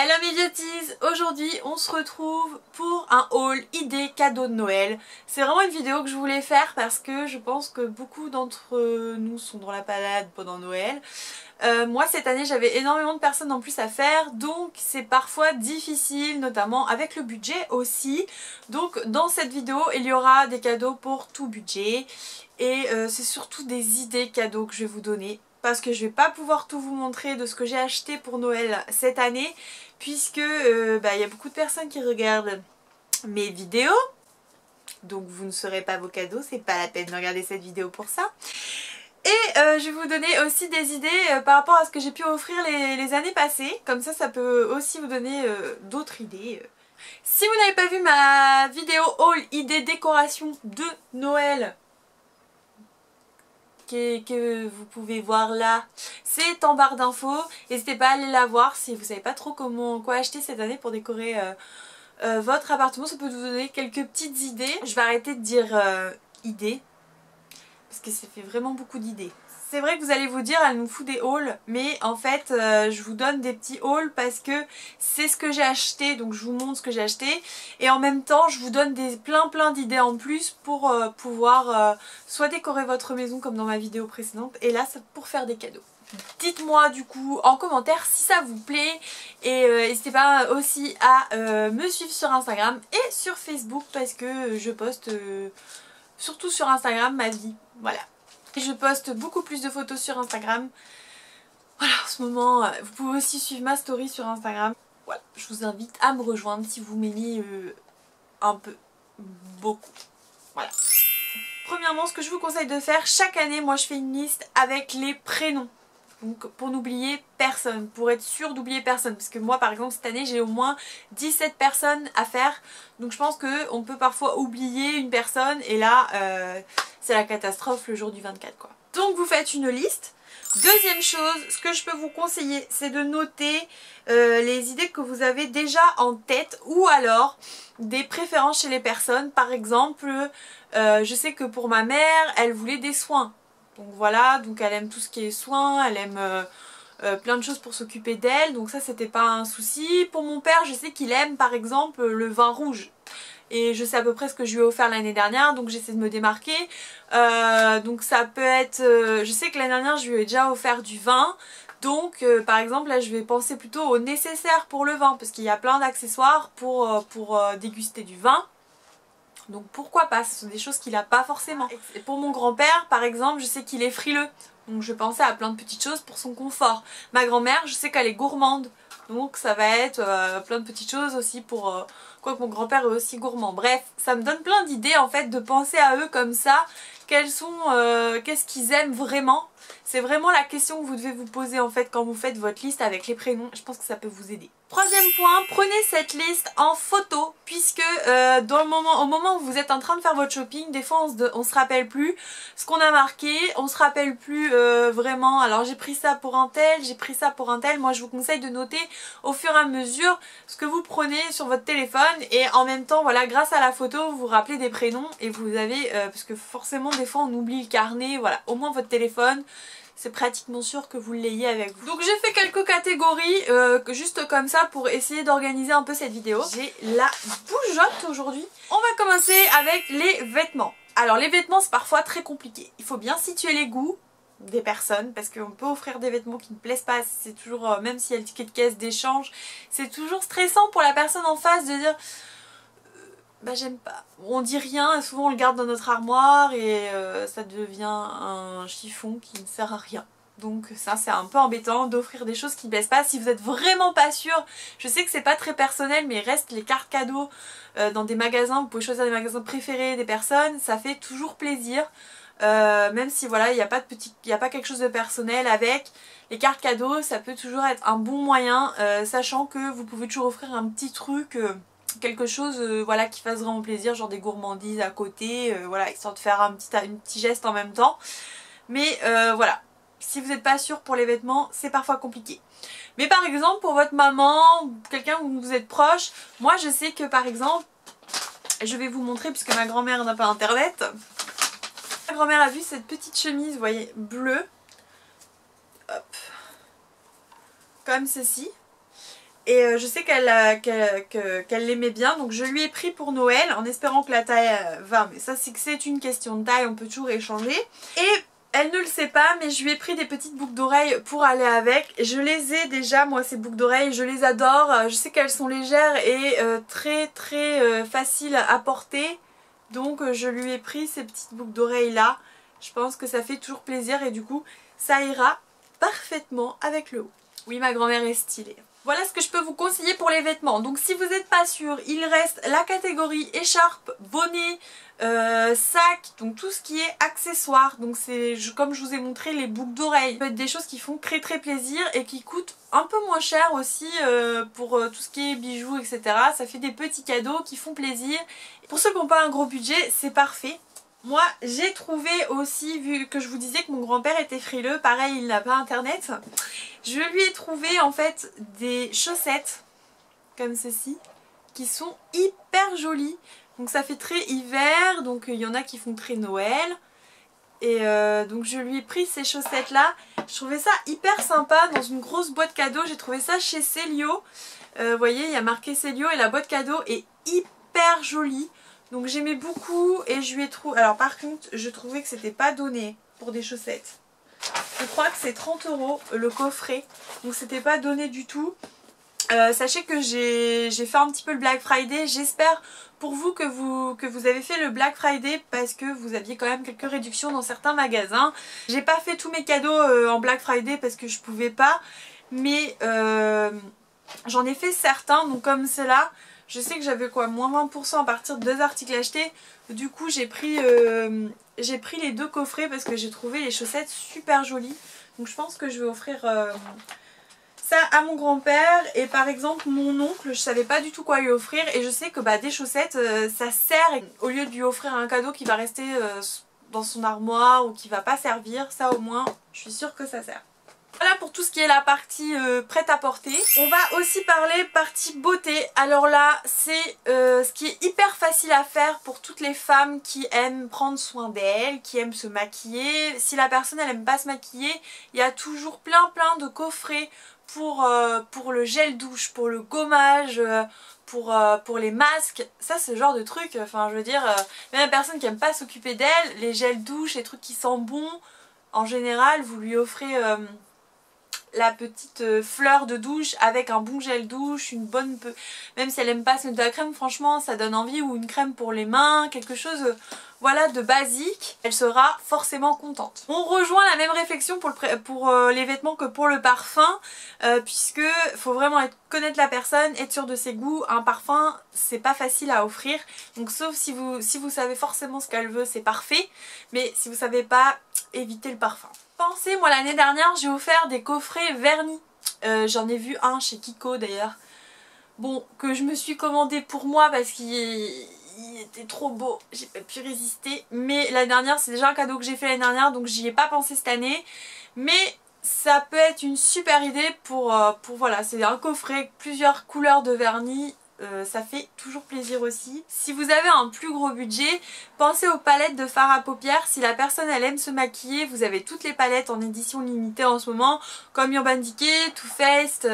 Hello mes beauties, aujourd'hui on se retrouve pour un haul idée cadeau de Noël. C'est vraiment une vidéo que je voulais faire parce que je pense que beaucoup d'entre nous sont dans la panade pendant Noël. Moi cette année j'avais énormément de personnes en plus à faire, donc c'est parfois difficile, notamment avec le budget aussi. Donc dans cette vidéo il y aura des cadeaux pour tout budget et c'est surtout des idées cadeaux que je vais vous donner. Parce que je vais pas pouvoir tout vous montrer de ce que j'ai acheté pour Noël cette année, puisque y a beaucoup de personnes qui regardent mes vidéos, donc vous ne saurez pas vos cadeaux, c'est pas la peine de regarder cette vidéo pour ça. Et je vais vous donner aussi des idées par rapport à ce que j'ai pu offrir les années passées, comme ça peut aussi vous donner d'autres idées. Si vous n'avez pas vu ma vidéo haul idée décoration de Noël, que vous pouvez voir là, c'est en barre d'infos. N'hésitez pas à aller la voir si vous savez pas trop quoi acheter cette année pour décorer votre appartement. Ça peut vous donner quelques petites idées. Je vais arrêter de dire idées parce que ça fait vraiment beaucoup d'idées. C'est vrai que vous allez vous dire elle nous fout des hauls, mais en fait je vous donne des petits hauls parce que c'est ce que j'ai acheté, donc je vous montre ce que j'ai acheté et en même temps je vous donne plein d'idées en plus pour pouvoir soit décorer votre maison comme dans ma vidéo précédente et là c'est pour faire des cadeaux. Dites-moi du coup en commentaire si ça vous plaît et n'hésitez pas aussi à me suivre sur Instagram et sur Facebook parce que je poste surtout sur Instagram ma vie, voilà. Je poste beaucoup plus de photos sur Instagram. Voilà, en ce moment, vous pouvez aussi suivre ma story sur Instagram. Voilà, je vous invite à me rejoindre si vous m'aimez un peu, beaucoup. Voilà. Premièrement, ce que je vous conseille de faire, chaque année, moi je fais une liste avec les prénoms. Donc pour n'oublier personne, pour être sûr d'oublier personne. Parce que moi par exemple cette année j'ai au moins 17 personnes à faire. Donc je pense qu'on peut parfois oublier une personne et là c'est la catastrophe le jour du 24 quoi. Donc vous faites une liste. Deuxième chose, ce que je peux vous conseiller c'est de noter les idées que vous avez déjà en tête ou alors des préférences chez les personnes. Par exemple, je sais que pour ma mère elle voulait des soins. Donc voilà, donc elle aime tout ce qui est soins, elle aime plein de choses pour s'occuper d'elle, donc ça c'était pas un souci. Pour mon père, je sais qu'il aime par exemple le vin rouge. Et je sais à peu près ce que je lui ai offert l'année dernière, donc j'essaie de me démarquer. Donc ça peut être... je sais que l'année dernière je lui ai déjà offert du vin. Donc par exemple là je vais penser plutôt au nécessaire pour le vin, parce qu'il y a plein d'accessoires pour déguster du vin. Donc pourquoi pas, ce sont des choses qu'il n'a pas forcément. Et pour mon grand-père par exemple, je sais qu'il est frileux. Donc je pensais à plein de petites choses pour son confort. Ma grand-mère, je sais qu'elle est gourmande. Donc ça va être plein de petites choses aussi pour... quoique mon grand-père est aussi gourmand. Bref, ça me donne plein d'idées en fait de penser à eux comme ça. Qu'est-ce qu'ils aiment vraiment. C'est vraiment la question que vous devez vous poser en fait quand vous faites votre liste avec les prénoms. Je pense que ça peut vous aider. Troisième point, prenez cette liste en photo puisque au moment où vous êtes en train de faire votre shopping, des fois on se rappelle plus ce qu'on a marqué, on se rappelle plus vraiment, alors j'ai pris ça pour un tel, j'ai pris ça pour un tel. Moi je vous conseille de noter au fur et à mesure ce que vous prenez sur votre téléphone et en même temps voilà, grâce à la photo vous vous rappelez des prénoms et vous avez, parce que forcément des fois on oublie le carnet, voilà, au moins votre téléphone c'est pratiquement sûr que vous l'ayez avec vous. Donc j'ai fait quelques catégories juste comme ça pour essayer d'organiser un peu cette vidéo. J'ai la bougeotte aujourd'hui. On va commencer avec les vêtements. Alors les vêtements c'est parfois très compliqué. Il faut bien situer les goûts des personnes parce qu'on peut offrir des vêtements qui ne plaisent pas. C'est toujours, même s'il y a le ticket de caisse d'échange, c'est toujours stressant pour la personne en face de dire... bah j'aime pas. On dit rien, souvent on le garde dans notre armoire et ça devient un chiffon qui ne sert à rien. Donc ça c'est un peu embêtant d'offrir des choses qui ne plaisent pas. Si vous êtes vraiment pas sûr, je sais que c'est pas très personnel mais il reste les cartes cadeaux dans des magasins. Vous pouvez choisir des magasins préférés des personnes, ça fait toujours plaisir. Même si voilà il n'y a pas quelque chose de personnel avec les cartes cadeaux, ça peut toujours être un bon moyen, sachant que vous pouvez toujours offrir un petit truc... quelque chose voilà, qui fasse vraiment plaisir, genre des gourmandises à côté, voilà, histoire de faire un petit geste en même temps. Mais voilà, si vous n'êtes pas sûr pour les vêtements, c'est parfois compliqué. Mais par exemple pour votre maman, quelqu'un où vous êtes proche, moi je sais que par exemple, je vais vous montrer puisque ma grand-mère n'a pas internet. Ma grand-mère a vu cette petite chemise, vous voyez, bleue, hop, comme ceci. Et je sais qu'elle l'aimait bien, donc je lui ai pris pour Noël en espérant que la taille va. Mais ça c'est une question de taille, on peut toujours échanger. Et elle ne le sait pas, mais je lui ai pris des petites boucles d'oreilles pour aller avec. Je les ai déjà, moi, ces boucles d'oreilles, je les adore. Je sais qu'elles sont légères et très faciles à porter. Donc je lui ai pris ces petites boucles d'oreilles là. Je pense que ça fait toujours plaisir et du coup ça ira parfaitement avec le haut. Oui, ma grand-mère est stylée. Voilà ce que je peux vous conseiller pour les vêtements. Donc si vous n'êtes pas sûr, il reste la catégorie écharpe, bonnet, sac, donc tout ce qui est accessoires. Donc c'est comme je vous ai montré les boucles d'oreilles. Ça peut être des choses qui font très plaisir et qui coûtent un peu moins cher aussi pour tout ce qui est bijoux, etc. Ça fait des petits cadeaux qui font plaisir. Pour ceux qui n'ont pas un gros budget, c'est parfait. Moi j'ai trouvé aussi, vu que je vous disais que mon grand-père était frileux, pareil il n'a pas internet, je lui ai trouvé en fait des chaussettes comme ceci qui sont hyper jolies. Donc ça fait très hiver, donc il y en a qui font très Noël. Et donc je lui ai pris ces chaussettes là. Je trouvais ça hyper sympa dans une grosse boîte cadeau. J'ai trouvé ça chez Célio. Vous voyez, il y a marqué Célio et la boîte cadeau est hyper jolie. Donc j'aimais beaucoup et je lui ai trouvé... Alors par contre, je trouvais que c'était pas donné pour des chaussettes. Je crois que c'est 30 € le coffret. Donc c'était pas donné du tout. Sachez que j'ai fait un petit peu le Black Friday. J'espère pour vous que vous avez fait le Black Friday parce que vous aviez quand même quelques réductions dans certains magasins. J'ai pas fait tous mes cadeaux en Black Friday parce que je pouvais pas. Mais j'en ai fait certains. Donc comme cela, je sais que j'avais quoi, moins 20% à partir de 2 articles achetés. Du coup j'ai pris les 2 coffrets parce que j'ai trouvé les chaussettes super jolies. Donc je pense que je vais offrir... ça à mon grand-père. Et par exemple mon oncle, je savais pas du tout quoi lui offrir. Et je sais que des chaussettes ça sert. Et au lieu de lui offrir un cadeau qui va rester dans son armoire ou qui va pas servir, ça au moins je suis sûre que ça sert. Voilà pour tout ce qui est la partie prêt-à-porter. On va aussi parler partie beauté. Alors là c'est ce qui est hyper facile à faire pour toutes les femmes qui aiment prendre soin d'elles, qui aiment se maquiller. Si la personne elle aime pas se maquiller, il y a toujours plein de coffrets pour le gel douche, pour le gommage, pour les masques. Ça c'est le genre de truc, enfin je veux dire, même la personne qui aime pas s'occuper d'elle, les gels douche, les trucs qui sentent bon, en général vous lui offrez la petite fleur de douche avec un bon gel douche, une bonne... Même si elle aime pas se mettre de la crème, franchement ça donne envie, ou une crème pour les mains, quelque chose voilà de basique, elle sera forcément contente. On rejoint la même réflexion pour les vêtements que pour le parfum, puisque faut vraiment connaître la personne, être sûr de ses goûts. Un parfum c'est pas facile à offrir, donc sauf si vous savez forcément ce qu'elle veut, c'est parfait, mais si vous savez pas, évitez le parfum. Pensez, moi l'année dernière j'ai offert des coffrets vernis, j'en ai vu un chez Kiko d'ailleurs, bon, que je me suis commandé pour moi parce qu'il était trop beau, j'ai pas pu résister, mais l'année dernière c'est déjà un cadeau que j'ai fait l'année dernière, donc j'y ai pas pensé cette année, mais ça peut être une super idée pour voilà, c'est un coffret avec plusieurs couleurs de vernis. Ça fait toujours plaisir aussi. Si vous avez un plus gros budget, pensez aux palettes de fard à paupières. Si la personne elle aime se maquiller, vous avez toutes les palettes en édition limitée en ce moment, comme Urban Decay, Too Faced,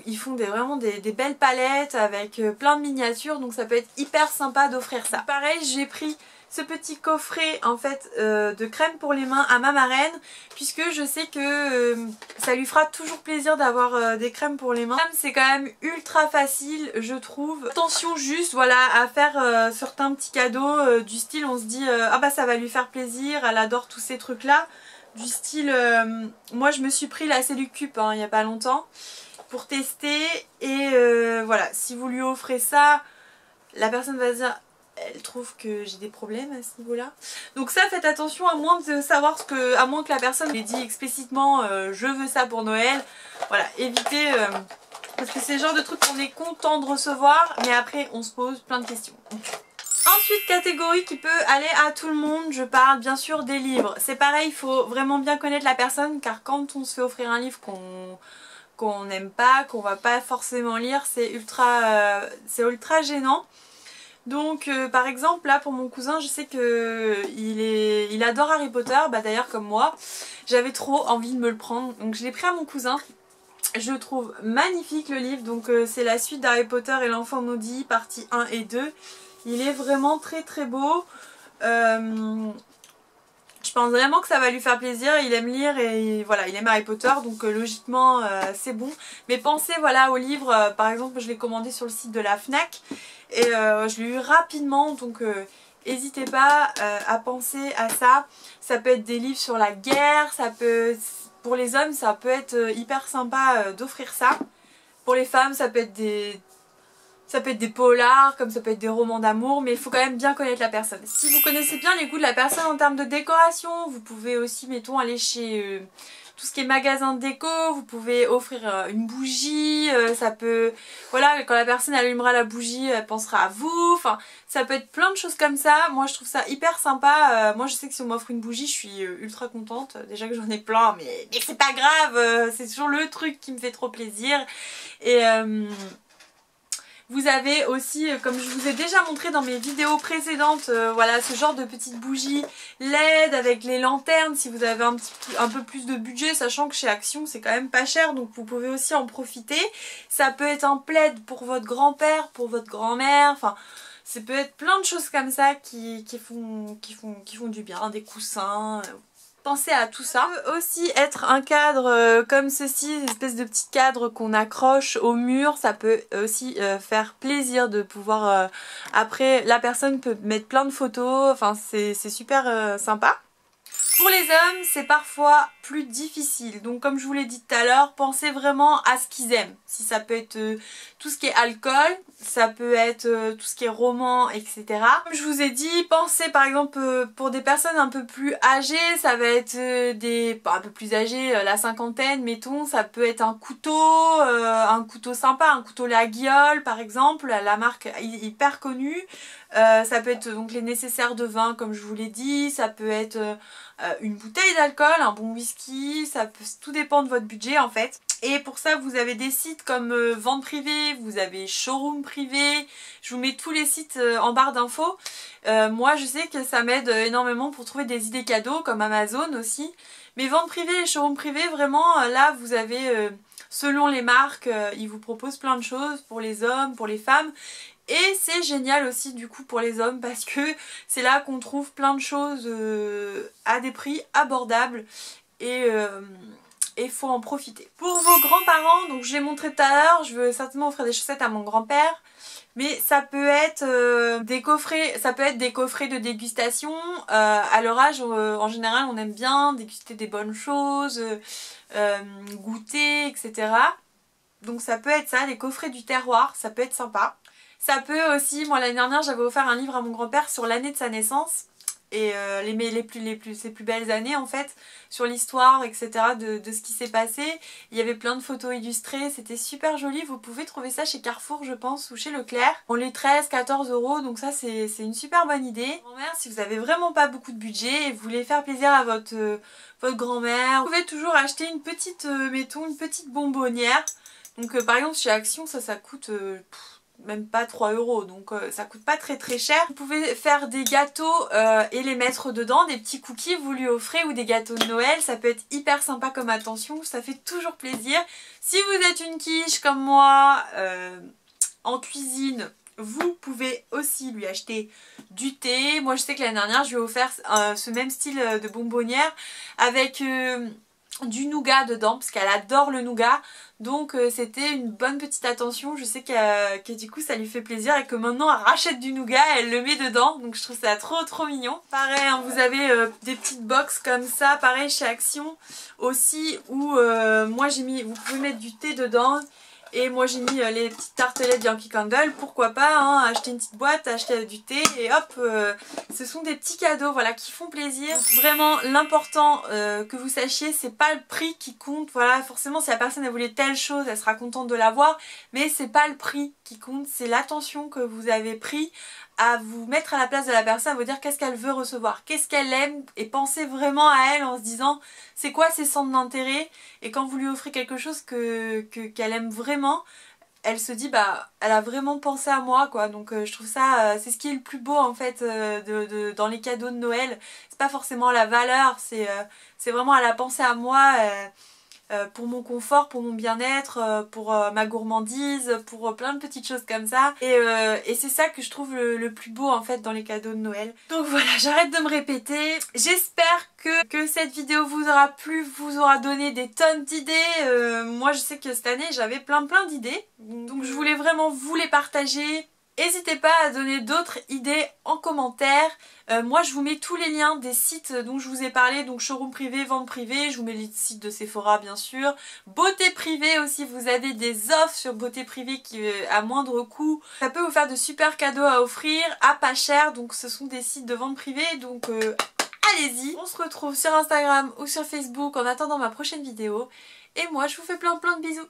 ils font vraiment des belles palettes avec plein de miniatures, donc ça peut être hyper sympa d'offrir ça. Pareil, j'ai pris ce petit coffret en fait de crème pour les mains à ma marraine, puisque je sais que ça lui fera toujours plaisir d'avoir des crèmes pour les mains. C'est quand même ultra facile je trouve. Attention juste voilà à faire certains petits cadeaux du style on se dit ah bah ça va lui faire plaisir, elle adore tous ces trucs là. Du style moi je me suis pris la Cellucup il y a pas longtemps pour tester et voilà, si vous lui offrez ça, la personne va se dire elle trouve que j'ai des problèmes à ce niveau là, donc ça faites attention, à moins de savoir à moins que la personne ait dit explicitement je veux ça pour Noël, voilà, évitez parce que c'est le genre de truc qu'on est content de recevoir mais après on se pose plein de questions. Ensuite, catégorie qui peut aller à tout le monde, je parle bien sûr des livres. C'est pareil, il faut vraiment bien connaître la personne, car quand on se fait offrir un livre qu'on n'aime pas, qu'on va pas forcément lire, c'est ultra gênant. Donc par exemple là pour mon cousin, je sais que il adore Harry Potter, d'ailleurs comme moi, j'avais trop envie de me le prendre, donc je l'ai pris à mon cousin. Je trouve magnifique le livre, donc c'est la suite d'Harry Potter et l'enfant maudit, partie 1 et 2. Il est vraiment très très beau. Je pense vraiment que ça va lui faire plaisir, il aime lire et voilà, il aime Harry Potter, donc logiquement c'est bon. Mais pensez voilà au livre, par exemple je l'ai commandé sur le site de la FNAC et je l'ai eu rapidement, donc n'hésitez pas à penser à ça. Ça peut être des livres sur la guerre, ça peut, pour les hommes ça peut être hyper sympa d'offrir ça. Pour les femmes ça peut être des polars, comme ça peut être des romans d'amour, mais il faut quand même bien connaître la personne. Si vous connaissez bien les goûts de la personne en termes de décoration, vous pouvez aussi, mettons, aller chez tout ce qui est magasin de déco, vous pouvez offrir une bougie, ça peut... Voilà, quand la personne allumera la bougie, elle pensera à vous, enfin, ça peut être plein de choses comme ça. Moi, je trouve ça hyper sympa. Moi, je sais que si on m'offre une bougie, je suis ultra contente. Déjà que j'en ai plein, mais c'est pas grave, c'est toujours le truc qui me fait trop plaisir. Et... vous avez aussi, comme je vous ai déjà montré dans mes vidéos précédentes, voilà ce genre de petites bougies LED avec les lanternes si vous avez un peu plus de budget, sachant que chez Action c'est quand même pas cher, donc vous pouvez aussi en profiter. Ça peut être un plaid pour votre grand-père, pour votre grand-mère, enfin ça peut être plein de choses comme ça qui font du bien, des coussins. Pensez à tout ça. Ça peut aussi être un cadre comme ceci, une espèce de petit cadre qu'on accroche au mur. Ça peut aussi faire plaisir de pouvoir... après, la personne peut mettre plein de photos. Enfin, c'est super sympa. Pour les hommes, c'est parfois plus difficile. Donc comme je vous l'ai dit tout à l'heure, pensez vraiment à ce qu'ils aiment. Si ça peut être tout ce qui est alcool, ça peut être tout ce qui est roman, etc. Comme je vous ai dit, pensez par exemple pour des personnes un peu plus âgées, ça va être un peu plus âgées, la cinquantaine, mettons, ça peut être un couteau sympa, un couteau La Guiole par exemple, la marque est hyper connue. Ça peut être donc les nécessaires de vin comme je vous l'ai dit, ça peut être une bouteille d'alcool, un bon whisky, ça peut tout dépend de votre budget en fait. Et pour ça vous avez des sites comme Vente Privée, vous avez Showroom Privé, je vous mets tous les sites en barre d'infos. Moi je sais que ça m'aide énormément pour trouver des idées cadeaux comme Amazon aussi. Mais Vente Privée et Showroom Privé vraiment là vous avez selon les marques ils vous proposent plein de choses pour les hommes, pour les femmes. Et c'est génial aussi du coup pour les hommes parce que c'est là qu'on trouve plein de choses à des prix abordables et faut en profiter. Pour vos grands-parents, donc je l'ai montré tout à l'heure, je veux certainement offrir des chaussettes à mon grand-père. Mais ça peut être des coffrets, de dégustation. À leur âge, en général, on aime bien déguster des bonnes choses, goûter, etc. Donc ça peut être ça, les coffrets du terroir, ça peut être sympa. Ça peut aussi, moi l'année dernière j'avais offert un livre à mon grand-père sur l'année de sa naissance et ses plus belles années en fait, sur l'histoire etc. de ce qui s'est passé. Il y avait plein de photos illustrées, c'était super joli, vous pouvez trouver ça chez Carrefour je pense ou chez Leclerc. On les 13-14 € donc ça c'est une super bonne idée. Grand-mère, si vous avez vraiment pas beaucoup de budget et vous voulez faire plaisir à votre grand-mère, vous pouvez toujours acheter une petite, mettons une petite bonbonnière. Donc par exemple chez Action ça coûte... même pas 3 €, donc ça coûte pas très cher. Vous pouvez faire des gâteaux et les mettre dedans, des petits cookies vous lui offrez ou des gâteaux de Noël, ça peut être hyper sympa comme attention, ça fait toujours plaisir. Si vous êtes une quiche comme moi en cuisine, vous pouvez aussi lui acheter du thé. Moi je sais que l'année dernière je lui ai offert ce même style de bonbonnière avec du nougat dedans parce qu'elle adore le nougat. Donc c'était une bonne petite attention, je sais que du coup ça lui fait plaisir et que maintenant elle rachète du nougat, elle le met dedans, donc je trouve ça trop mignon. Pareil, hein, vous avez des petites box comme ça, pareil chez Action aussi, où moi j'ai mis, vous pouvez mettre du thé dedans. Et moi j'ai mis les petites tartelettes Yankee Candle, pourquoi pas, hein, acheter une petite boîte, acheter du thé et hop, ce sont des petits cadeaux voilà, qui font plaisir. Donc, vraiment l'important que vous sachiez, c'est pas le prix qui compte, voilà, forcément si la personne elle voulait telle chose, elle sera contente de l'avoir, mais c'est pas le prix qui compte, c'est l'attention que vous avez pris à vous mettre à la place de la personne, à vous dire qu'est-ce qu'elle veut recevoir, qu'est-ce qu'elle aime et pensez vraiment à elle en se disant c'est quoi ses centres d'intérêt et quand vous lui offrez quelque chose qu'elle aime vraiment, elle se dit bah elle a vraiment pensé à moi quoi, donc je trouve ça c'est ce qui est le plus beau en fait dans les cadeaux de Noël, c'est pas forcément la valeur, c'est vraiment elle a pensé à moi, pour mon confort, pour mon bien-être, pour ma gourmandise, pour plein de petites choses comme ça. Et c'est ça que je trouve le plus beau en fait dans les cadeaux de Noël. Donc voilà, j'arrête de me répéter. J'espère que cette vidéo vous aura plu, vous aura donné des tonnes d'idées. Moi je sais que cette année j'avais plein d'idées. Donc je voulais vraiment vous les partager. N'hésitez pas à donner d'autres idées en commentaire. Moi je vous mets tous les liens des sites dont je vous ai parlé, donc showroom privé, vente privée, je vous mets les sites de Sephora bien sûr. Beauté privée aussi, vous avez des offres sur beauté privée qui à moindre coût. Ça peut vous faire de super cadeaux à offrir à pas cher, donc ce sont des sites de vente privée, donc allez-y. On se retrouve sur Instagram ou sur Facebook en attendant ma prochaine vidéo. Et moi je vous fais plein de bisous.